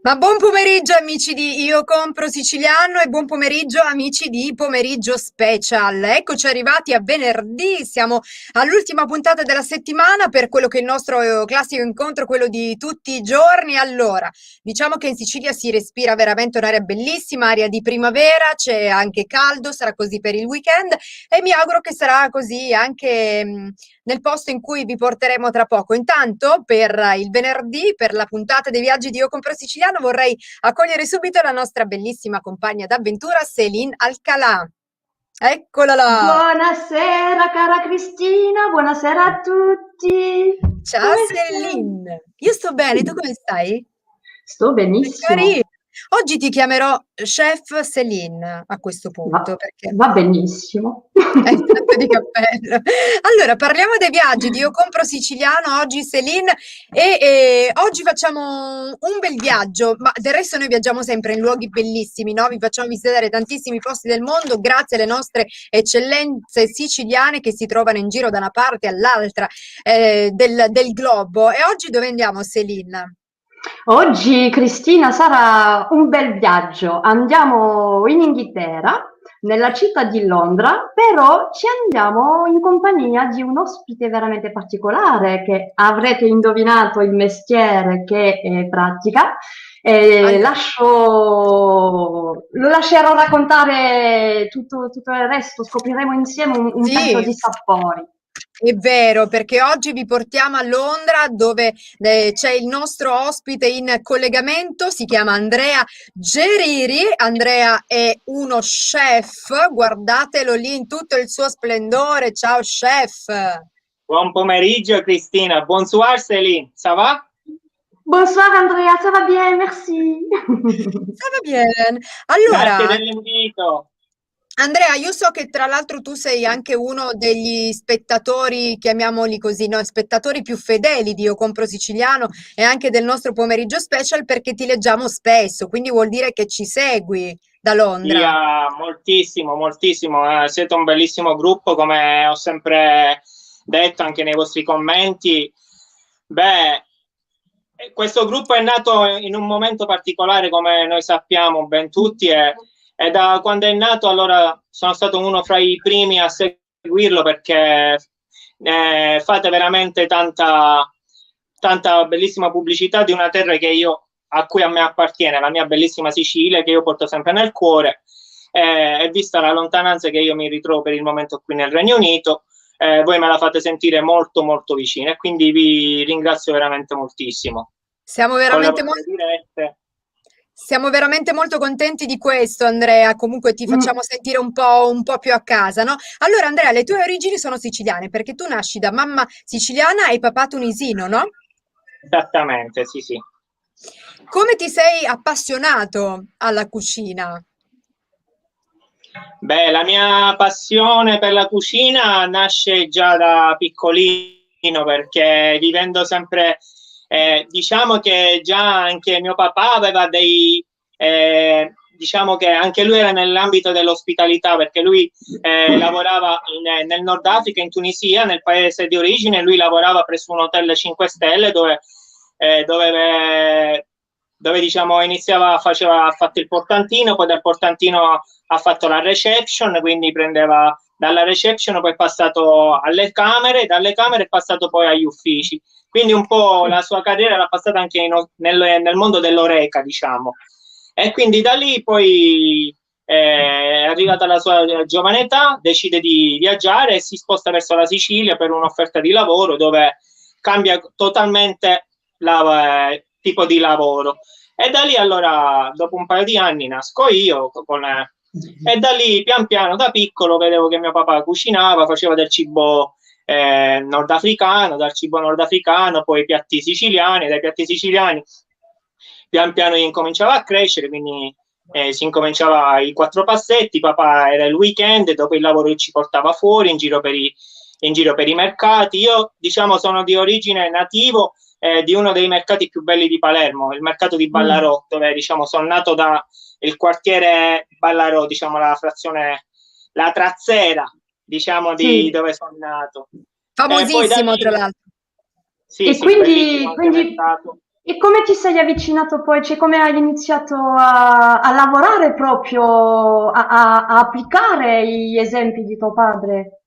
Ma buon pomeriggio amici di Io Compro Siciliano e buon pomeriggio amici di Pomeriggio Special. Eccoci arrivati a venerdì, siamo all'ultima puntata della settimana per quello che è il nostro classico incontro, quello di tutti i giorni. Allora, diciamo che in Sicilia si respira veramente un'aria bellissima, aria di primavera, c'è anche caldo, sarà così per il weekend e mi auguro che sarà così anche nel posto in cui vi porteremo tra poco. Intanto, per il venerdì, per la puntata dei viaggi di Io Compro Siciliano, vorrei accogliere subito la nostra bellissima compagna d'avventura, Céline Alcalà. Eccola là! Buonasera cara Cristina, buonasera a tutti. Ciao Come stai? Céline! Io sto bene, tu come stai? Sto Sei carina! benissimo. Oggi ti chiamerò Chef Céline a questo Va, punto, perché va benissimo. tanto di cappello. Allora, parliamo dei viaggi di Io Compro Siciliano, oggi Celine, e oggi facciamo un bel viaggio, ma del resto noi viaggiamo sempre in luoghi bellissimi, no? Vi facciamo visitare tantissimi posti del mondo grazie alle nostre eccellenze siciliane che si trovano in giro da una parte all'altra del globo. E oggi dove andiamo, Celine? Oggi Cristina sarà un bel viaggio. Andiamo in Inghilterra, nella città di Londra, però ci andiamo in compagnia di un ospite veramente particolare che avrete indovinato il mestiere che pratica. Allora, Lo lascerò raccontare tutto il resto, scopriremo insieme un tanto sì. di sapori. È vero, perché oggi vi portiamo a Londra dove c'è il nostro ospite in collegamento, si chiama Andrea Geriri. Andrea è uno chef, guardatelo lì in tutto il suo splendore. Ciao chef. Buon pomeriggio Cristina, bonsoir Céline, ça va? Bonsoir Andrea, ça va bien, merci. Ça va bien. Grazie Allora, dell'invito. Andrea, io so che tra l'altro tu sei anche uno degli spettatori, chiamiamoli così, no? Spettatori più fedeli di Io Compro Siciliano e anche del nostro pomeriggio special perché ti leggiamo spesso, quindi vuol dire che ci segui da Sì, Londra. moltissimo, moltissimo. Siete un bellissimo gruppo, come ho sempre detto anche nei vostri commenti. Beh, questo gruppo è nato in un momento particolare, come noi sappiamo ben tutti, e da quando è nato, allora sono stato uno fra i primi a seguirlo perché fate veramente tanta bellissima pubblicità di una terra che io, a cui a me appartiene, la mia bellissima Sicilia, che io porto sempre nel cuore, e vista la lontananza che io mi ritrovo per il momento qui nel Regno Unito, voi me la fate sentire molto molto vicina e quindi vi ringrazio veramente moltissimo. Siamo veramente Collaborazioni molto dirette. Siamo veramente molto contenti di questo, Andrea. Comunque ti Mm, facciamo sentire un po' più a casa, no? Allora, Andrea, le tue origini sono siciliane perché tu nasci da mamma siciliana e papà tunisino, no? Esattamente, sì, sì. Come ti sei appassionato alla cucina? Beh, la mia passione per la cucina nasce già da piccolino perché vivendo sempre, diciamo che già anche mio papà aveva diciamo che anche lui era nell'ambito dell'ospitalità perché lui lavorava nel Nord Africa, in Tunisia, nel paese di origine, lui lavorava presso un hotel 5 stelle eh, dove, dove diciamo ha fatto il portantino, poi dal portantino ha fatto la reception, quindi prendeva dalla reception, poi è passato alle camere, dalle camere è passato poi agli uffici. Quindi un po' la sua carriera l'ha passata anche nel mondo dell'oreca, diciamo. E quindi da lì poi è arrivata la sua giovane età, decide di viaggiare e si sposta verso la Sicilia per un'offerta di lavoro dove cambia totalmente tipo di lavoro. E da lì allora, dopo un paio di anni, nasco io e da lì pian piano da piccolo vedevo che mio papà cucinava, faceva del cibo nordafricano, dal cibo nordafricano, poi i piatti siciliani, dai piatti siciliani pian piano incominciava a crescere, quindi si incominciava i quattro passetti, papà era il weekend, dopo il lavoro ci portava fuori in giro per i mercati. Io diciamo sono di origine nativo di uno dei mercati più belli di Palermo, il mercato di mm. Ballarò, dove diciamo sono nato da il quartiere Ballarò, diciamo la frazione, la trazzera, diciamo di Sì, dove sono nato. E poi da Famosissimo, tra lì, l'altro. sì, e sì, bellissimo quindi, anche quindi mercato. E come ti sei avvicinato poi, cioè come hai iniziato a lavorare proprio, a applicare gli esempi di tuo padre?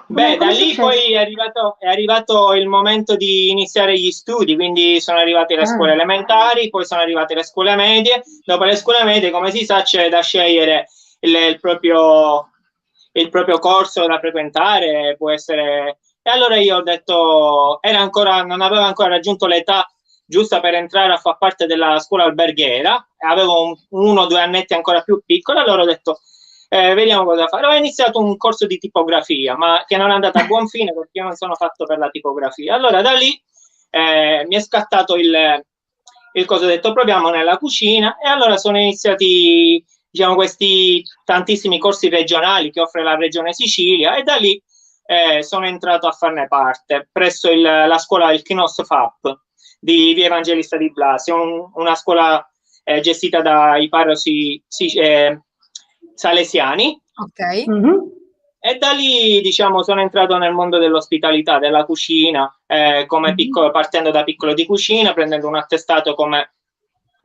Beh, da Come è lì successo? poi è arrivato il momento di iniziare gli studi, quindi sono arrivate le Ah, scuole elementari, poi sono arrivate le scuole medie. Dopo le scuole medie, come si sa, c'è da scegliere il il proprio corso da frequentare, può essere... E allora io ho detto, non avevo ancora raggiunto l'età giusta per entrare a far parte della scuola alberghiera, avevo uno o due annetti ancora più piccoli, allora ho detto vediamo cosa fare. Ho iniziato un corso di tipografia, ma che non è andato a buon fine perché io non sono fatto per la tipografia. Allora da lì mi è scattato il cosa ho detto, proviamo nella cucina e allora sono iniziati diciamo questi tantissimi corsi regionali che offre la regione Sicilia e da lì sono entrato a farne parte presso la scuola il Knos FAP di Via Evangelista di Blasio, una scuola gestita dai parroci salesiani Ok. mhm. e da lì diciamo sono entrato nel mondo dell'ospitalità, della cucina, come piccolo, partendo da piccolo di cucina, prendendo un attestato come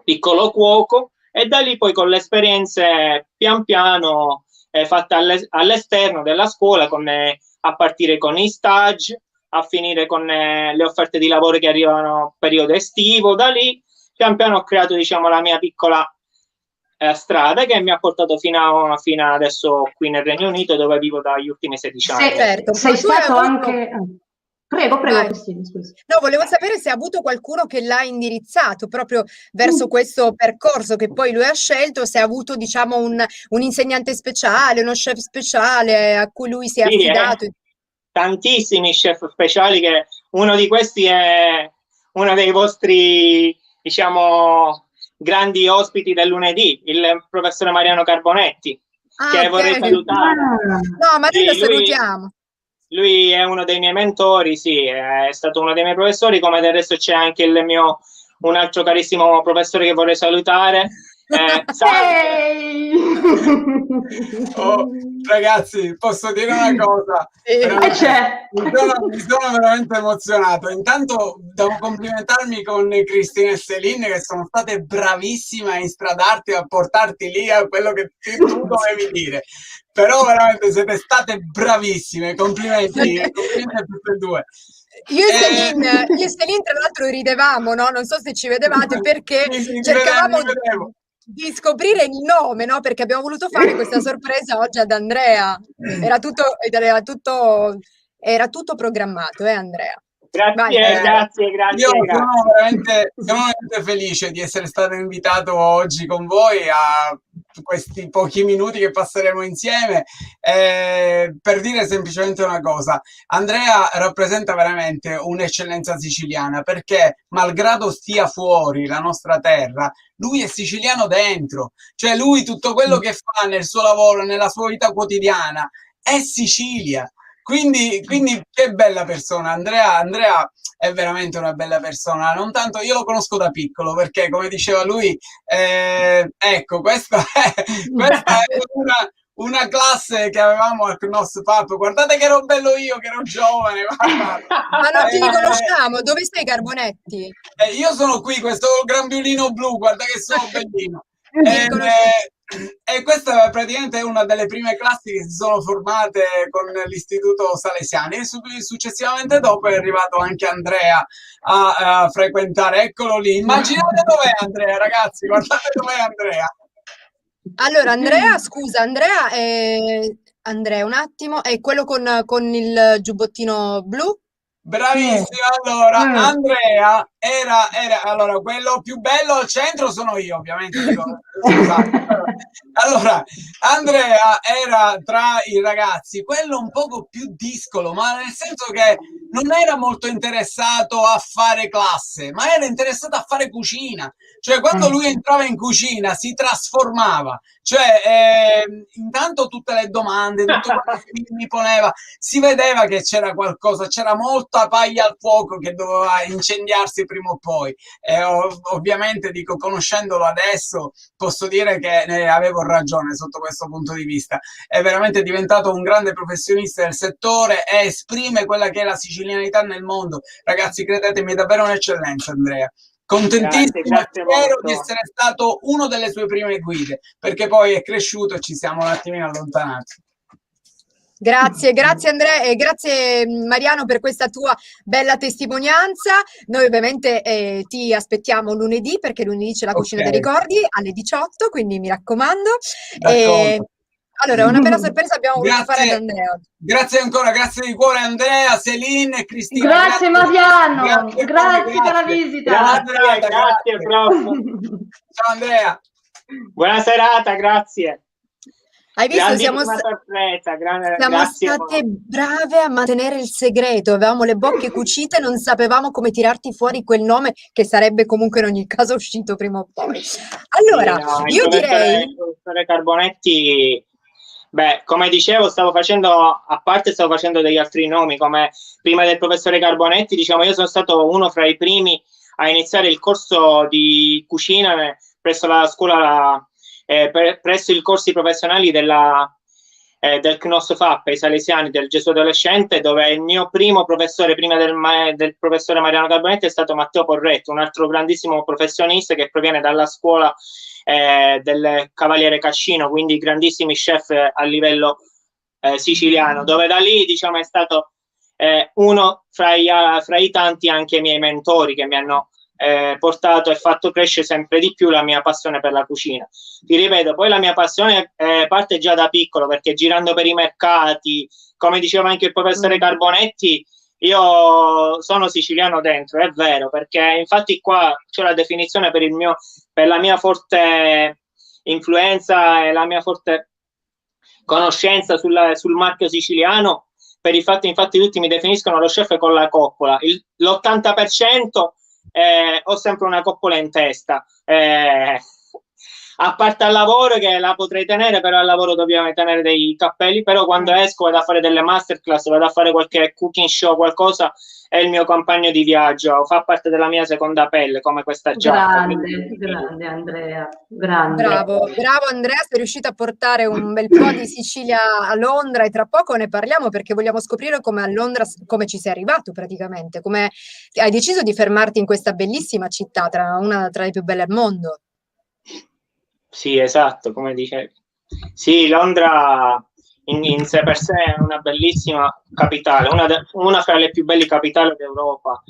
piccolo cuoco e da lì poi con le esperienze pian piano fatte all'esterno della scuola, a partire con i stage, a finire con le offerte di lavoro che arrivano periodo estivo, da lì pian piano ho creato diciamo la mia piccola strada che mi ha portato fino adesso qui nel Regno Unito dove vivo dagli ultimi 16 anni. Certo, ma Sei tu hai stato avuto... anche... Prego, prego, Vai. Cristina, scusa. No, volevo sapere se ha avuto qualcuno che l'ha indirizzato proprio verso Mm. questo percorso che poi lui ha scelto, se ha avuto, diciamo, un insegnante speciale, uno chef speciale a cui lui si è Sì, affidato. tantissimi chef speciali che uno di questi è uno dei vostri, diciamo, grandi ospiti del lunedì, il professore Mariano Carbonetti, Ah, che ok. vorrei salutare. Ah. No, ma noi lo Sì, salutiamo. lui è uno dei miei mentori, sì, è stato uno dei miei professori, come del resto c'è anche un altro carissimo professore che vorrei salutare. Salve! Ehi! Oh, ragazzi, posso dire una cosa? Sì. E Veramente, c'è. mi sono veramente emozionato. Intanto devo complimentarmi con Cristina e Celine che sono state bravissime a instradarti, a portarti lì a quello che tu dovevi dire. Però veramente siete state bravissime. Complimenti, complimenti a tutte e due. Io e Celine, tra l'altro, ridevamo, no? Non so se ci vedevate, perché Sì, sì, cercavamo mi vedevo. di scoprire il nome, no? Perché abbiamo voluto fare questa sorpresa oggi ad Andrea. Era tutto programmato, Andrea? Vai, Grazie, vai, grazie, Io grazie, grazie. sono veramente felice di essere stato invitato oggi con voi a questi pochi minuti che passeremo insieme per dire semplicemente una cosa. Andrea rappresenta veramente un'eccellenza siciliana perché malgrado stia fuori la nostra terra, lui è siciliano dentro, cioè lui tutto quello che fa nel suo lavoro, nella sua vita quotidiana è Sicilia. Quindi che bella persona, Andrea è veramente una bella persona. Non tanto, io lo conosco da piccolo perché, come diceva lui, ecco, questa è una classe che avevamo al Knos Pub. Guardate che ero bello io, che ero giovane. Ma non ti Eh, riconosciamo, dove sei, Carbonetti? io sono qui, questo gran violino blu, guarda che sono bellino. Ti riconosciamo. E questa è praticamente una delle prime classi che si sono formate con l'Istituto Salesiani e successivamente dopo è arrivato anche Andrea a frequentare. Eccolo lì. Immaginate dov'è Andrea, ragazzi, guardate dov'è Andrea. Allora, Andrea, scusa, Andrea, un attimo, è quello con il giubbottino blu? Bravissima, allora Andrea allora quello più bello al centro sono io, ovviamente dico, scusate. Allora, Andrea era tra i ragazzi quello un poco più discolo, ma nel senso che non era molto interessato a fare classe, ma era interessato a fare cucina. Cioè, quando lui entrava in cucina si trasformava. Cioè, accanto tutte le domande, tutto quello che mi poneva, si vedeva che c'era qualcosa, c'era molta paglia al fuoco che doveva incendiarsi prima o poi. E ovviamente, dico, conoscendolo adesso, posso dire che avevo ragione sotto questo punto di vista. È veramente diventato un grande professionista del settore e esprime quella che è la sicilianità nel mondo. Ragazzi, credetemi, è davvero un'eccellenza, Andrea. Contentissimo e fiero di essere stato uno delle sue prime guide, perché poi è cresciuto e ci siamo un attimino allontanati. Grazie Andrea e grazie Mariano per questa tua bella testimonianza. Noi ovviamente ti aspettiamo lunedì, perché lunedì c'è la Cucina dei Ricordi alle 18, quindi mi raccomando. Allora, una bella sorpresa abbiamo voluto fare ad Andrea. Grazie ancora, grazie di cuore Andrea, Celine e Cristina. Grazie Mariano, grazie per la visita. Grazie prof. Ciao Andrea. Buona serata, grazie. Hai visto, siamo state brave a mantenere il segreto, avevamo le bocche cucite, non sapevamo come tirarti fuori quel nome che sarebbe comunque in ogni caso uscito prima o poi. Allora, io direi... Il professore Carbonetti, beh, come dicevo, stavo facendo degli altri nomi, come prima del professore Carbonetti, diciamo, io sono stato uno fra i primi a iniziare il corso di cucina presso la scuola, presso i corsi professionali del CNOS FAP, i Salesiani del Gesù Adolescente, dove il mio primo professore, prima del professore Mariano Carbonetti, è stato Matteo Porretto, un altro grandissimo professionista che proviene dalla scuola del Cavaliere Cascino, quindi grandissimi chef a livello siciliano, dove da lì, diciamo, è stato uno fra i tanti anche i miei mentori che mi hanno portato e fatto crescere sempre di più la mia passione per la cucina. Ti ripeto, poi la mia passione parte già da piccolo, perché girando per i mercati, come diceva anche il professore Carbonetti, io sono siciliano dentro, è vero, perché infatti qua c'è la definizione per la mia forte influenza e la mia forte conoscenza sul marchio siciliano, per il fatto, infatti tutti mi definiscono lo chef con la coppola, l'80% ho sempre una coppola in testa, a parte al lavoro, che la potrei tenere, però al lavoro dobbiamo tenere dei cappelli, però quando esco vado a fare delle masterclass, vado a fare qualche cooking show, qualcosa, è il mio compagno di viaggio, fa parte della mia seconda pelle, come questa giacca. Grande Andrea, grande. Bravo Andrea, sei riuscito a portare un bel po' di Sicilia a Londra, e tra poco ne parliamo, perché vogliamo scoprire come a Londra, come ci sei arrivato praticamente, come hai deciso di fermarti in questa bellissima città, una tra le più belle al mondo. Sì, esatto, come dicevi. Sì, Londra in sé per sé è una bellissima capitale, una fra le più belle capitali d'Europa.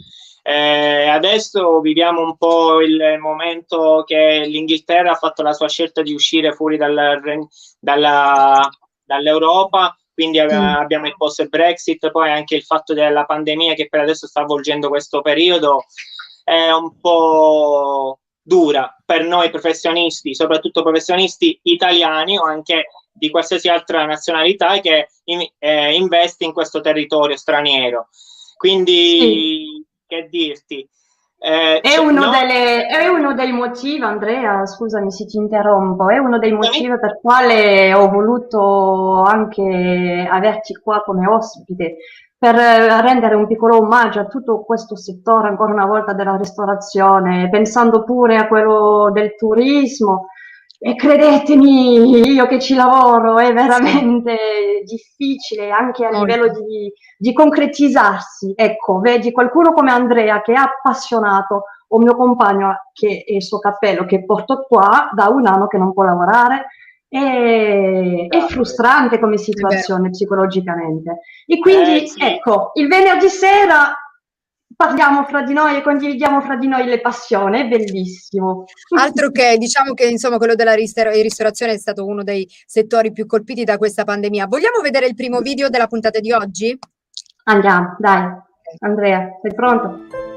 Adesso viviamo un po' il momento che l'Inghilterra ha fatto la sua scelta di uscire fuori dall'Europa, quindi abbiamo il post-Brexit, poi anche il fatto della pandemia che per adesso sta avvolgendo questo periodo è un po' dura per noi professionisti, soprattutto professionisti italiani o anche di qualsiasi altra nazionalità che investe in questo territorio straniero. Quindi, che dirti? È uno dei motivi, Andrea, scusami se ti interrompo, è uno dei motivi per quale ho voluto anche averti qua come ospite, per rendere un piccolo omaggio a tutto questo settore, ancora una volta, della ristorazione, pensando pure a quello del turismo. E credetemi, io che ci lavoro, è veramente difficile anche a livello di concretizzarsi. Ecco, vedi qualcuno come Andrea che è appassionato, o mio compagno che è il suo cappello che porto qua da un anno che non può lavorare. È frustrante come situazione psicologicamente. E quindi sì. Ecco, il venerdì sera parliamo fra di noi e condividiamo fra di noi le passioni, è bellissimo. Altro che, diciamo che insomma quello della ristorazione è stato uno dei settori più colpiti da questa pandemia. Vogliamo vedere il primo video della puntata di oggi? Andiamo, dai. Andrea, sei pronto?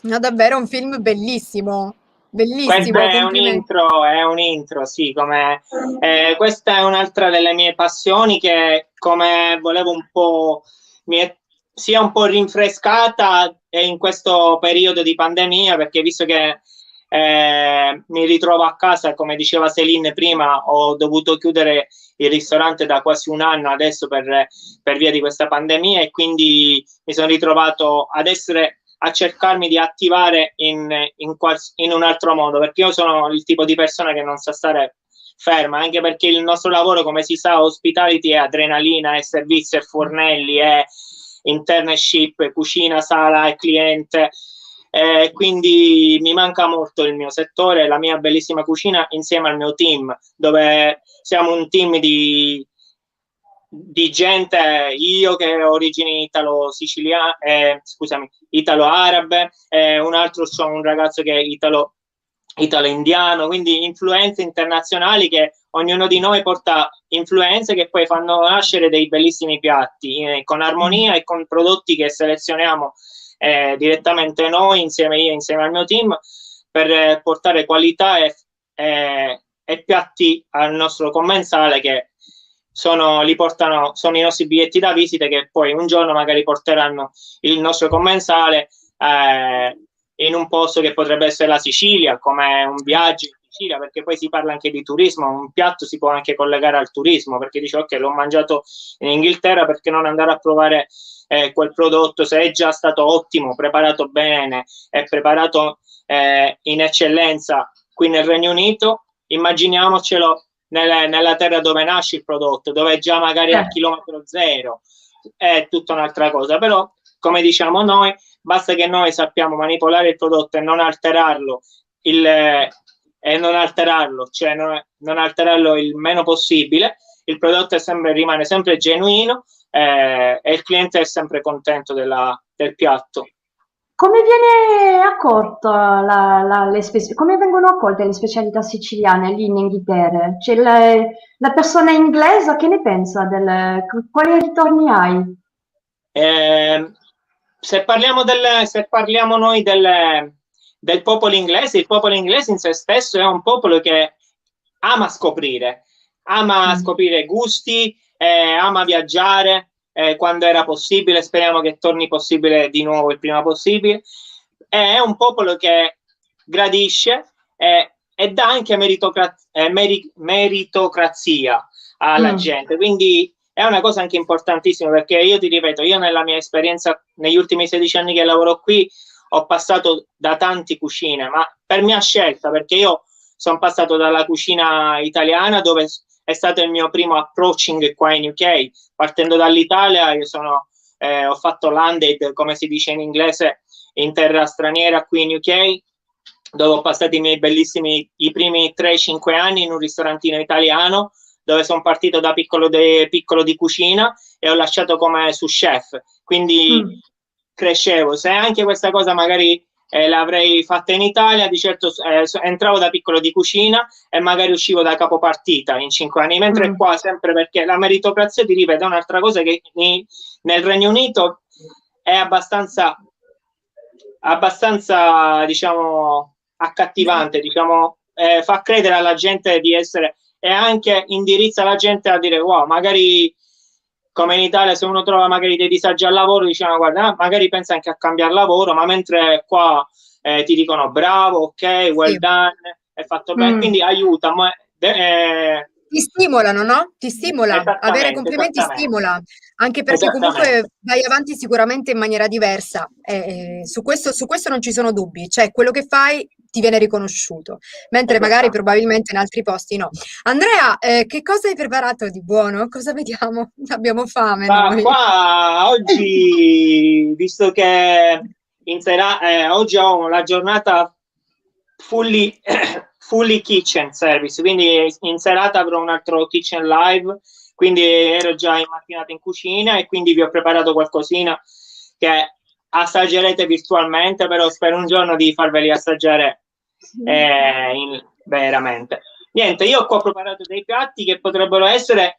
No, davvero un film bellissimo, Questo bellissimo, complimenti. è un intro, sì, questa è un'altra delle mie passioni che come volevo un po' mi è, sia un po' rinfrescata in questo periodo di pandemia, perché visto che mi ritrovo a casa, come diceva Céline prima, ho dovuto chiudere il ristorante da quasi un anno adesso per via di questa pandemia e quindi mi sono ritrovato a cercarmi di attivare in un altro modo, perché io sono il tipo di persona che non sa stare ferma, anche perché il nostro lavoro, come si sa, hospitality è adrenalina, è servizio, è fornelli, è internship, cucina, sala e cliente. Quindi mi manca molto il mio settore, la mia bellissima cucina insieme al mio team, dove siamo un team di gente, io che ho origini italo-siciliane, scusami, italo-arabe, un altro sono un ragazzo che è italo-indiano, quindi influenze internazionali che ognuno di noi porta influenze che poi fanno nascere dei bellissimi piatti con armonia e con prodotti che selezioniamo direttamente noi, insieme al mio team, per portare qualità e piatti al nostro commensale che sono i nostri biglietti da visita che poi un giorno magari porteranno il nostro commensale in un posto che potrebbe essere la Sicilia, come un viaggio in Sicilia, perché poi si parla anche di turismo, un piatto si può anche collegare al turismo, perché dice ok, l'ho mangiato in Inghilterra, perché non andare a provare quel prodotto se è già stato ottimo, preparato bene, è preparato in eccellenza qui nel Regno Unito, immaginiamocelo nella terra dove nasce il prodotto, dove già magari a chilometro zero è tutta un'altra cosa, però come diciamo noi, basta che noi sappiamo manipolare il prodotto e non alterarlo, cioè non alterarlo il meno possibile, il prodotto rimane sempre genuino e il cliente è sempre contento del piatto. Come viene accolta come vengono accolte le specialità siciliane lì in Inghilterra? Cioè, la persona inglese che ne pensa? Quali ritorni hai? Se parliamo noi del popolo inglese, il popolo inglese in se stesso è un popolo che ama scoprire gusti, ama viaggiare quando era possibile, speriamo che torni possibile di nuovo il prima possibile. È un popolo che gradisce e dà anche meritocrazia alla gente, quindi è una cosa anche importantissima, perché io ti ripeto, io nella mia esperienza negli ultimi 16 anni che lavoro qui ho passato da tante cucine, ma per mia scelta, perché io sono passato dalla cucina italiana, dove è stato il mio primo approaching qua in UK, partendo dall'Italia ho fatto landed, come si dice in inglese, in terra straniera qui in UK, dove ho passato i primi 3-5 anni in un ristorantino italiano, dove sono partito da piccolo di cucina e ho lasciato come sous chef, quindi crescevo. Se anche questa cosa magari l'avrei fatta in Italia, di certo entravo da piccolo di cucina e magari uscivo da capopartita in 5 anni, mentre qua sempre, perché la meritocrazia, ti ripeto, è un'altra cosa che nel Regno Unito è abbastanza diciamo accattivante, diciamo fa credere alla gente di essere, e anche indirizza la gente a dire wow, magari come in Italia se uno trova magari dei disagi al lavoro, diciamo guarda, magari pensa anche a cambiare lavoro, ma mentre qua ti dicono bravo, ok, well done, è fatto bene, quindi aiuta, ti stimolano, no? Ti stimola, avere complimenti stimola, anche perché comunque vai avanti sicuramente in maniera diversa, su questo non ci sono dubbi, cioè quello che fai ti viene riconosciuto, mentre magari probabilmente in altri posti no. Andrea, che cosa hai preparato di buono? Cosa vediamo? Abbiamo fame noi. Qua oggi, visto che oggi ho la giornata fully kitchen service, quindi in serata avrò un altro kitchen live, quindi ero già in mattinata in cucina e quindi vi ho preparato qualcosina che assaggerete virtualmente, però spero un giorno di farveli assaggiare veramente. Niente, io qua ho preparato dei piatti che potrebbero essere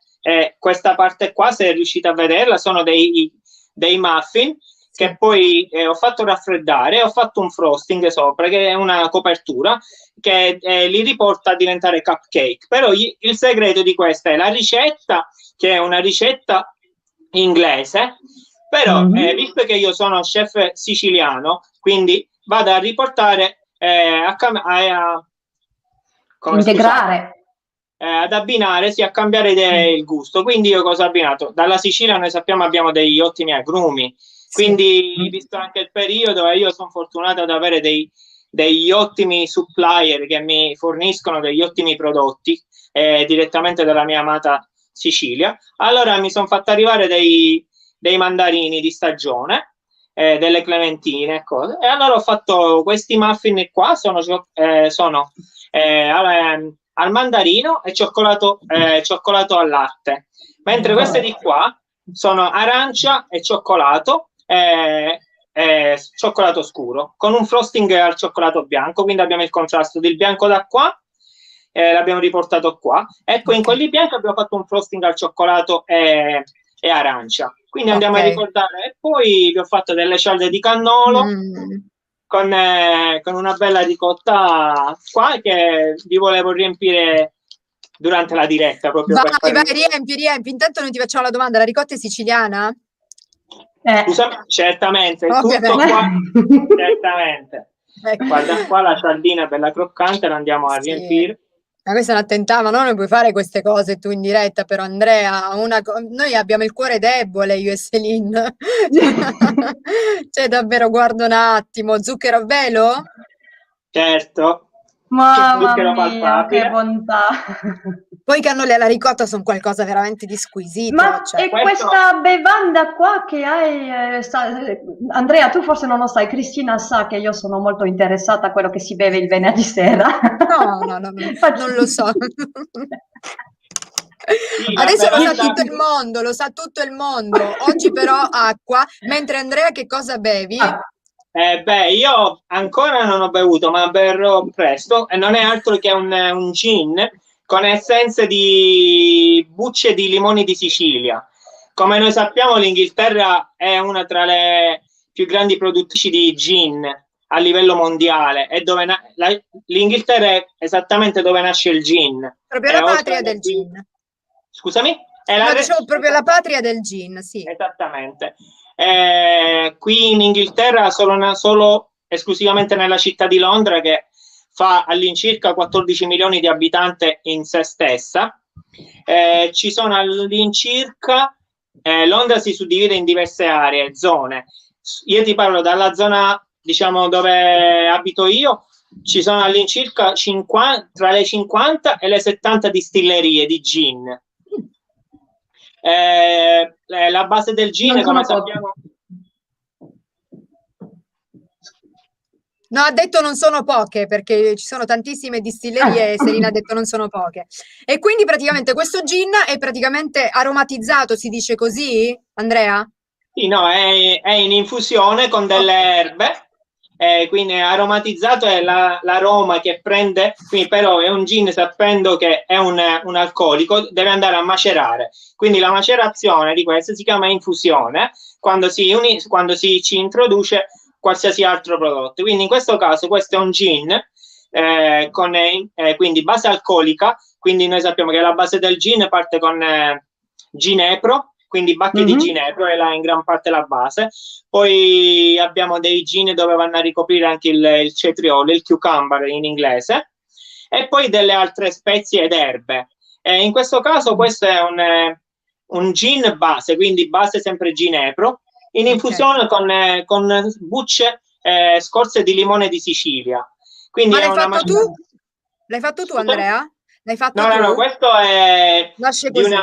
questa parte qua, se riuscite a vederla, sono dei muffin che poi ho fatto raffreddare e ho fatto un frosting sopra, che è una copertura che li riporta a diventare cupcake. Però il segreto di questa è la ricetta, che è una ricetta inglese, però visto che io sono chef siciliano, quindi vado a riportare ad abbinare, sì, a cambiare il gusto. Quindi io cosa ho abbinato? Dalla Sicilia noi sappiamo abbiamo degli ottimi agrumi, quindi visto anche il periodo, io sono fortunato ad avere degli ottimi supplier che mi forniscono degli ottimi prodotti direttamente dalla mia amata Sicilia. Allora mi sono fatto arrivare dei mandarini di stagione, delle clementine, cose. E allora ho fatto questi muffin qua, sono al mandarino e cioccolato al latte, mentre queste di qua sono arancia e cioccolato scuro con un frosting al cioccolato bianco, quindi abbiamo il contrasto del bianco da qua, l'abbiamo riportato qua, ecco, in quelli bianchi abbiamo fatto un frosting al cioccolato e arancia, quindi andiamo a ricordare. E poi vi ho fatto delle cialde di cannolo con una bella ricotta qua, che vi volevo riempire durante la diretta, proprio vai, riempi. Intanto noi ti facciamo la domanda: la ricotta è siciliana? Scusa, certamente, tutto qua, certamente. Ecco. Guarda qua, la cialdina bella croccante, la andiamo a riempire. Ma questo è un attentato, no? Non puoi fare queste cose tu in diretta, però Andrea, noi abbiamo il cuore debole, io e Celine. Cioè, davvero, guarda un attimo, zucchero a velo? Certo. Mamma mia, che bontà. Poi i cannoli alla ricotta sono qualcosa veramente di squisito. Ma e questa bevanda qua che hai, Andrea, tu forse non lo sai, Cristina sa che io sono molto interessata a quello che si beve il venerdì sera. No, non lo so. Adesso lo sa tutto il mondo, Oggi però acqua, mentre Andrea che cosa bevi? Io ancora non ho bevuto, ma berrò presto, e non è altro che un gin con essenze di bucce di limoni di Sicilia. Come noi sappiamo, l'Inghilterra è una tra le più grandi produttrici di gin a livello mondiale, e l'Inghilterra è esattamente dove nasce il gin. Proprio la patria del gin. Scusami? Dicevo proprio la patria del gin, sì. Esattamente. Qui in Inghilterra solo esclusivamente nella città di Londra, che fa all'incirca 14 milioni di abitanti in sé stessa, ci sono all'incirca, Londra si suddivide in diverse aree, zone. Io ti parlo dalla zona, diciamo, dove abito io, ci sono all'incirca tra le 50 e le 70 distillerie di gin. La base del gin, come sappiamo... No, ha detto non sono poche, perché ci sono tantissime distillerie e Serena ha detto non sono poche. E quindi praticamente questo gin è praticamente aromatizzato, si dice così, Andrea? Sì, no, è in infusione con delle erbe, quindi è aromatizzato, è l'aroma che prende, quindi però è un gin, sapendo che è un alcolico, deve andare a macerare. Quindi la macerazione di questo si chiama infusione, quando ci introduce qualsiasi altro prodotto. Quindi in questo caso questo è un gin con quindi base alcolica, quindi noi sappiamo che la base del gin parte con ginepro, quindi bacche di ginepro è in gran parte la base. Poi abbiamo dei gin dove vanno a ricoprire anche il cetriolo, il cucumber in inglese, e poi delle altre spezie ed erbe. In questo caso questo è un gin base, quindi base sempre ginepro, in infusione con bucce scorze di limone di Sicilia. Quindi ma l'hai fatto tu? L'hai fatto tu, Andrea? L'hai fatto tu? No, questo è Nasce così.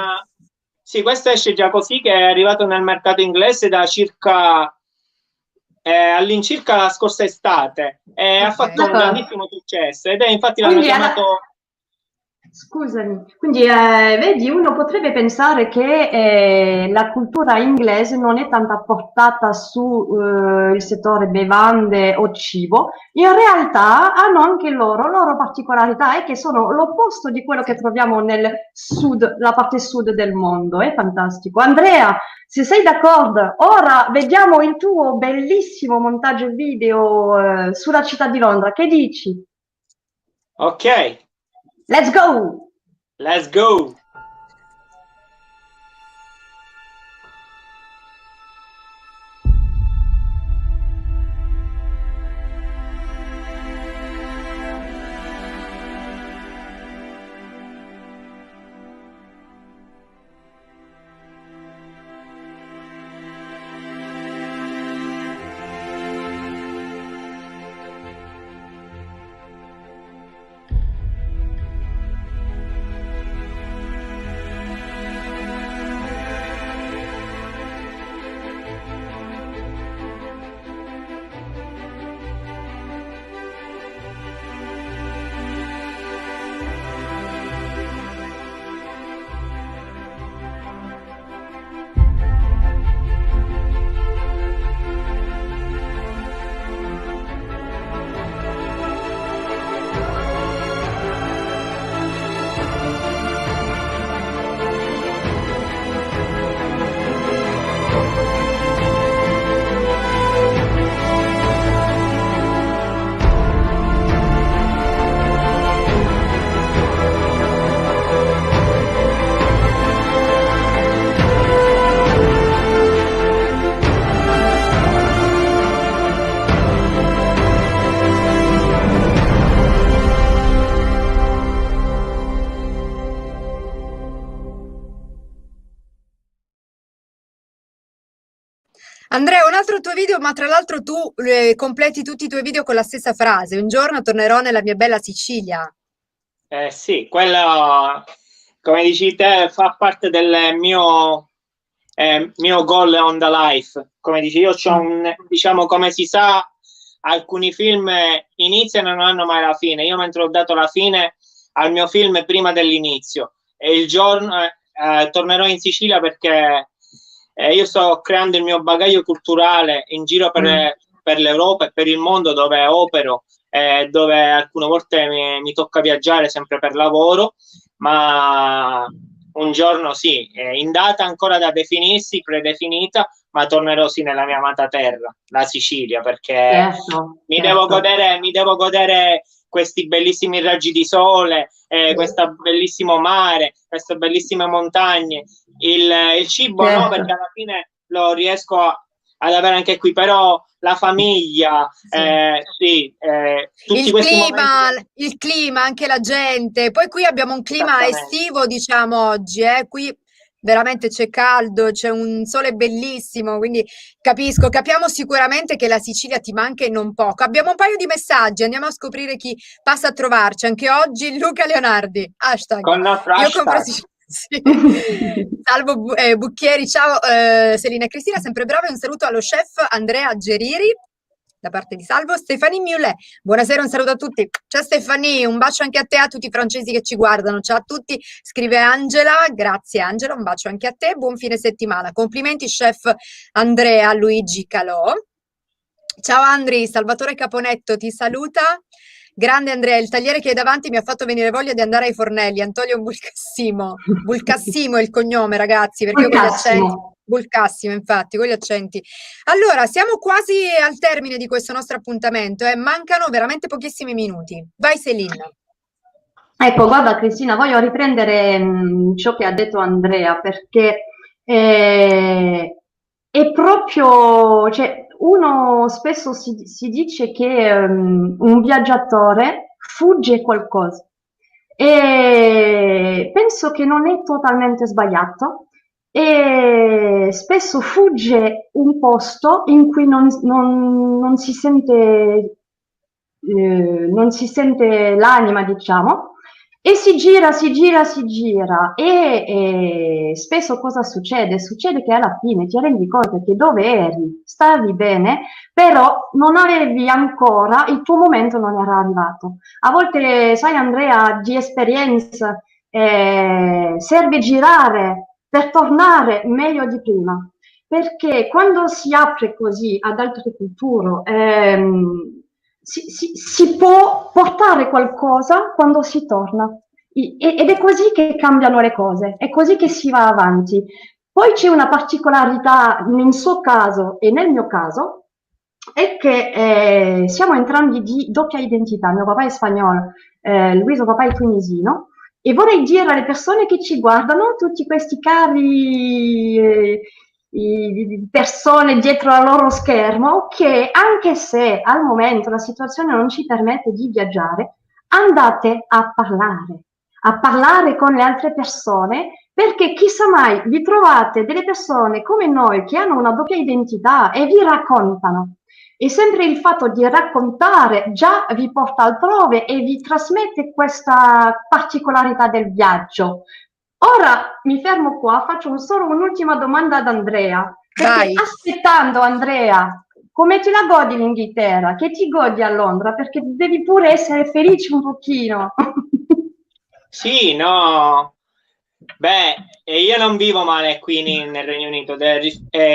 Sì, questo esce già così, che è arrivato nel mercato inglese da all'incirca la scorsa estate, e ha fatto un grandissimo successo, ed è infatti l'hanno chiamato... Scusami, quindi vedi, uno potrebbe pensare che la cultura inglese non è tanto portata su il settore bevande o cibo, in realtà hanno anche loro particolarità e che sono l'opposto di quello che troviamo nel sud, la parte sud del mondo, è fantastico. Andrea, se sei d'accordo, ora vediamo il tuo bellissimo montaggio video sulla città di Londra, che dici? Ok, Let's go! let's go. Andrea, un altro tuo video, ma tra l'altro tu completi tutti i tuoi video con la stessa frase. Un giorno tornerò nella mia bella Sicilia. Sì, quello, come dici te, fa parte del mio goal on the life. Come dici, io c'ho diciamo, come si sa, alcuni film iniziano e non hanno mai la fine. Io mentre ho dato la fine al mio film prima dell'inizio. E il giorno tornerò in Sicilia perché io sto creando il mio bagaglio culturale in giro per l'Europa e per il mondo dove opero, dove alcune volte mi tocca viaggiare sempre per lavoro, ma un giorno sì, in data ancora da definirsi, predefinita, ma tornerò sì nella mia amata terra, la Sicilia, perché mi devo godere questi bellissimi raggi di sole, questo bellissimo mare, queste bellissime montagne, il cibo no, perché alla fine lo riesco ad avere anche qui, però la famiglia, tutti questi momenti. Il clima, anche la gente. Poi qui abbiamo un clima estivo, diciamo oggi, qui veramente c'è caldo, c'è un sole bellissimo, quindi capiamo sicuramente che la Sicilia ti manca e non poco. Abbiamo un paio di messaggi, andiamo a scoprire chi passa a trovarci. Anche oggi Luca Leonardi, hashtag. Con il nostro Io hashtag. compro Sicilia. Sì. Salvo Bucchieri, ciao Selina e Cristina, sempre brava, e un saluto allo chef Andrea Geriri da parte di Salvo. Stefanie Mulet, buonasera, un saluto a tutti. Ciao Stefanie, un bacio anche a te, a tutti i francesi che ci guardano. Ciao a tutti, scrive Angela, grazie Angela, un bacio anche a te, buon fine settimana. Complimenti chef Andrea Luigi Calò. Ciao Andri, Salvatore Caponetto ti saluta. Grande Andrea, il tagliere che hai davanti mi ha fatto venire voglia di andare ai fornelli. Antonio Bulcassimo. Bulcassimo è il cognome, ragazzi, perché io con gli accenti. Bulcassimo, infatti, con gli accenti. Allora, siamo quasi al termine di questo nostro appuntamento, mancano veramente pochissimi minuti. Vai Selina. Ecco, guarda Cristina, voglio riprendere ciò che ha detto Andrea, perché è proprio, cioè, uno spesso si dice che un viaggiatore fugge qualcosa e penso che non è totalmente sbagliato e spesso fugge un posto in cui non si sente l'anima, diciamo, E si gira, si gira, si gira e spesso cosa succede? Succede che alla fine ti rendi conto che dove eri, stavi bene, però non avevi ancora, il tuo momento non era arrivato. A volte, sai Andrea, di esperienza serve girare per tornare meglio di prima, perché quando si apre così ad altre culture, si può portare qualcosa quando si torna. Ed è così che cambiano le cose, è così che si va avanti. Poi c'è una particolarità nel suo caso e nel mio caso, è che siamo entrambi di doppia identità. Mio papà è spagnolo, lui suo papà è tunisino, e vorrei dire alle persone che ci guardano, tutti questi cari persone dietro al loro schermo, che anche se al momento la situazione non ci permette di viaggiare, andate a parlare con le altre persone, perché chissà mai vi trovate delle persone come noi che hanno una doppia identità e vi raccontano. E sempre il fatto di raccontare già vi porta altrove e vi trasmette questa particolarità del viaggio. Ora mi fermo qua, faccio solo un'ultima domanda ad Andrea, perché Vai. aspettando Andrea, come te la godi l'Inghilterra? Che ti godi a Londra? Perché devi pure essere felice un pochino. Sì, no. Beh, io non vivo male qui nel Regno Unito.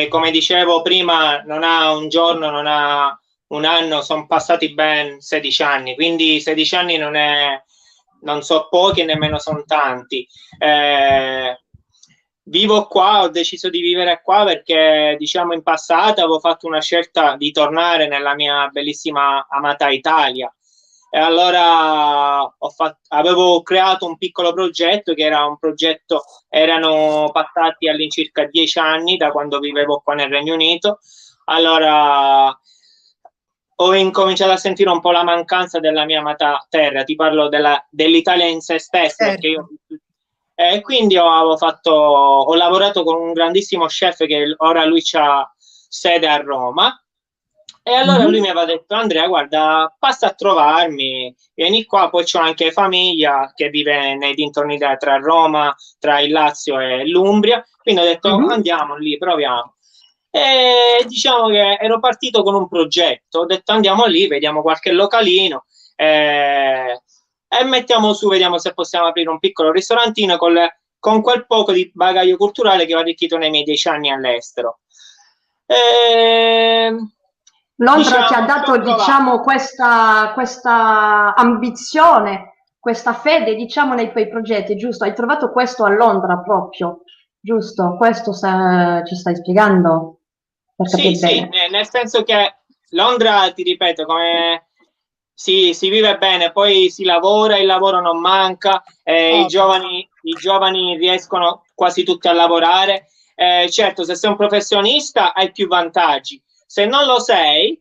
Come dicevo prima, non ha un giorno, non ha un anno, sono passati ben 16 anni, quindi 16 anni non so pochi e nemmeno sono tanti. Vivo qua, ho deciso di vivere qua perché, diciamo, in passato avevo fatto una scelta di tornare nella mia bellissima amata Italia. E allora avevo creato un piccolo progetto che era un progetto, erano passati all'incirca 10 anni da quando vivevo qua nel Regno Unito. Allora ho incominciato a sentire un po' la mancanza della mia amata terra, ti parlo dell'Italia in sé stessa, Certo. perché quindi ho lavorato con un grandissimo chef che ora lui c'ha sede a Roma. E allora lui mi aveva detto: Andrea, guarda, passa a trovarmi, vieni qua. Poi c'ho anche famiglia che vive nei dintorni tra Roma, tra il Lazio e l'Umbria, quindi ho detto andiamo lì, proviamo. E diciamo che ero partito con un progetto, ho detto andiamo lì, vediamo qualche localino e mettiamo su, vediamo se possiamo aprire un piccolo ristorantino con quel poco di bagaglio culturale che ho arricchito nei miei 10 anni all'estero. Londra ti ha dato, diciamo, questa ambizione, questa fede, diciamo, nei tuoi progetti, giusto? Hai trovato questo a Londra proprio, giusto? Questo ci stai spiegando? Per capire Sì, bene. nel senso che Londra, ti ripeto, come si vive bene, poi si lavora, il lavoro non manca, i giovani riescono quasi tutti a lavorare. Certo, se sei un professionista hai più vantaggi. Se non lo sei,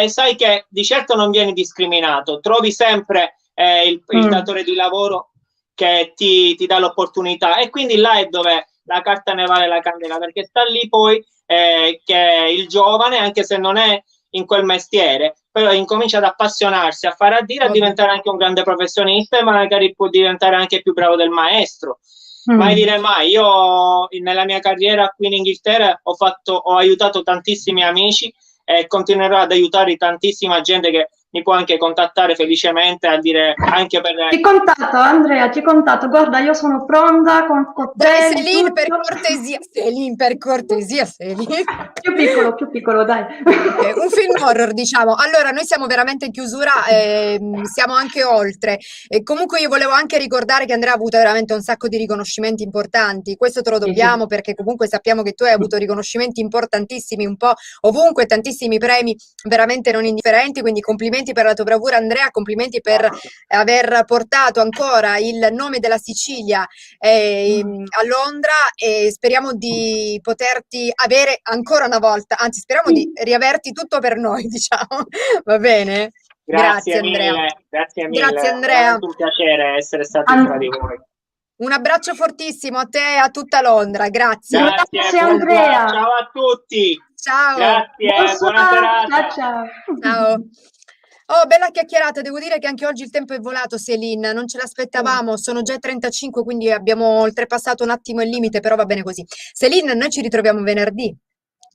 sai che di certo non vieni discriminato, trovi sempre il datore di lavoro che ti dà l'opportunità, e quindi là è dove la carta ne vale la candela, perché sta lì poi che il giovane, anche se non è in quel mestiere, però incomincia ad appassionarsi, a fare a dire, a diventare anche un grande professionista, e magari può diventare anche più bravo del maestro. Mai dire mai. Io nella mia carriera qui in Inghilterra ho aiutato tantissimi amici e continuerò ad aiutare tantissima gente che mi può anche contattare felicemente, a dire anche per... Ti contatto, Andrea, ti contatto. Guarda, io sono pronta con Dai, cocktail, Celine, per tutto. cortesia. Celine, per cortesia, Celine. Più piccolo, dai. Un film horror, diciamo. Allora, noi siamo veramente in chiusura, siamo anche oltre. E comunque io volevo anche ricordare che Andrea ha avuto veramente un sacco di riconoscimenti importanti. Questo te lo dobbiamo, perché comunque sappiamo che tu hai avuto riconoscimenti importantissimi un po' ovunque, tantissimi premi veramente non indifferenti, quindi complimenti per la tua bravura, Andrea, complimenti per aver portato ancora il nome della Sicilia a Londra, e speriamo di poterti avere ancora una volta, anzi speriamo di riaverti tutto per noi, diciamo. Va bene? Grazie Andrea. Grazie mille. Grazie Andrea. È veramente un piacere essere stati tra di voi. Un abbraccio fortissimo a te e a tutta Londra, grazie. Grazie Andrea. Ciao a tutti. Ciao. Grazie, buona serata. Ciao. Ciao. Oh, bella chiacchierata, devo dire che anche oggi il tempo è volato, Selin, non ce l'aspettavamo, sono già 35, quindi abbiamo oltrepassato un attimo il limite, però va bene così. Selin, noi ci ritroviamo venerdì.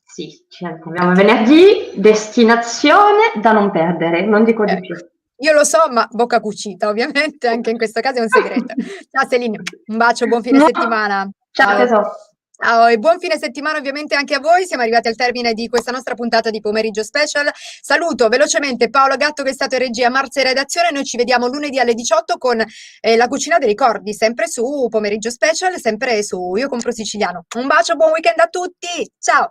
Sì, ci ritroviamo venerdì, destinazione da non perdere, non dico di più. Io lo so, ma bocca cucita, ovviamente, anche in questo caso è un segreto. Ciao Selin, un bacio, buon fine settimana. Ciao tesoro. Ciao e buon fine settimana ovviamente anche a voi. Siamo arrivati al termine di questa nostra puntata di pomeriggio special. Saluto velocemente Paolo Gatto che è stato in regia, Marzia in redazione. Noi ci vediamo lunedì alle 18 con la cucina dei ricordi, sempre su pomeriggio special, sempre su Io Compro Siciliano. Un bacio, buon weekend a tutti. Ciao.